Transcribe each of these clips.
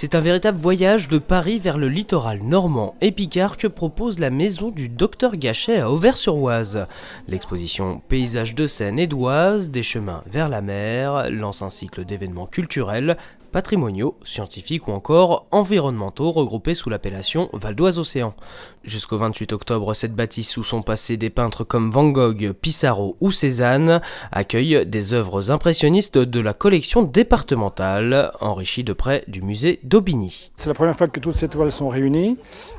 C'est un véritable voyage de Paris vers le littoral normand et picard que propose la maison du Docteur Gachet à Auvers-sur-Oise. L'exposition Paysages de Seine et d'Oise, des chemins vers la mer, lance un cycle d'événements culturels, patrimoniaux, scientifiques ou encore environnementaux regroupés sous l'appellation Val d'Oise Océan. Jusqu'au 28 octobre, cette bâtisse où sont passés des peintres comme Van Gogh, Pissarro ou Cézanne accueille des œuvres impressionnistes de la collection départementale, enrichie de près du musée d'Aubigny. C'est la première fois que toutes ces toiles sont réunies.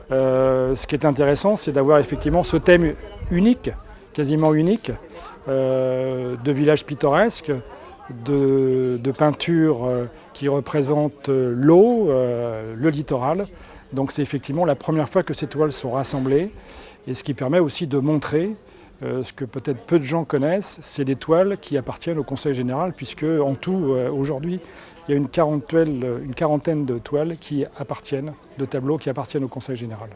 Ce qui est intéressant, c'est d'avoir effectivement ce thème unique, quasiment unique, de village pittoresque, de peintures qui représentent l'eau, le littoral. Donc c'est effectivement la première fois que ces toiles sont rassemblées et ce qui permet aussi de montrer ce que peut-être peu de gens connaissent, c'est des toiles qui appartiennent au Conseil général puisque en tout aujourd'hui il y a une quarantaine de toiles qui appartiennent, de tableaux qui appartiennent au Conseil général.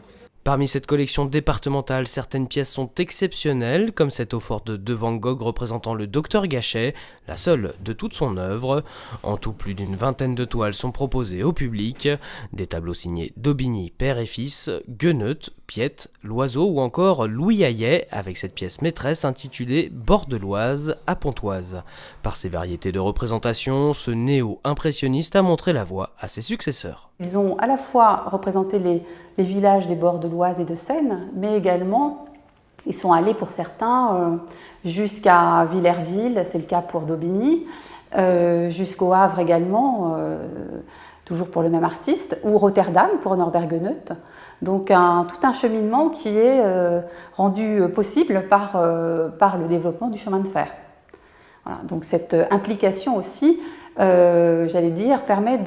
Parmi cette collection départementale, certaines pièces sont exceptionnelles, comme cette eau-forte de Van Gogh représentant le Docteur Gachet, la seule de toute son œuvre. En tout, plus d'une vingtaine de toiles sont proposées au public. Des tableaux signés d'Aubigny, père et fils, Gueneut, Piette, Loiseau ou encore Louis Hayet, avec cette pièce maîtresse intitulée Bord de l'Oise à Pontoise. Par ses variétés de représentation, ce néo-impressionniste a montré la voie à ses successeurs. Ils ont à la fois représenté les villages des bords de l'Oise et de Seine, mais également ils sont allés pour certains jusqu'à Villerville, c'est le cas pour d'Aubigny, jusqu'au Havre également, toujours pour le même artiste, ou Rotterdam pour Norbert Gueneut. Donc tout un cheminement qui est rendu possible par le développement du chemin de fer. Voilà, donc cette implication aussi, j'allais dire, permet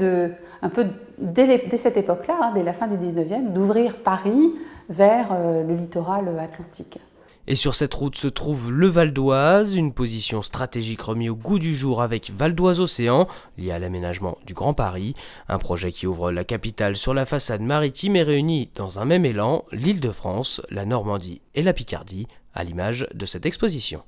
un peu dès cette époque-là, dès la fin du 19e, d'ouvrir Paris vers le littoral atlantique. Et sur cette route se trouve le Val d'Oise, une position stratégique remise au goût du jour avec Val d'Oise Océan, lié à l'aménagement du Grand Paris, un projet qui ouvre la capitale sur la façade maritime et réunit dans un même élan l'Île-de-France, la Normandie et la Picardie, à l'image de cette exposition.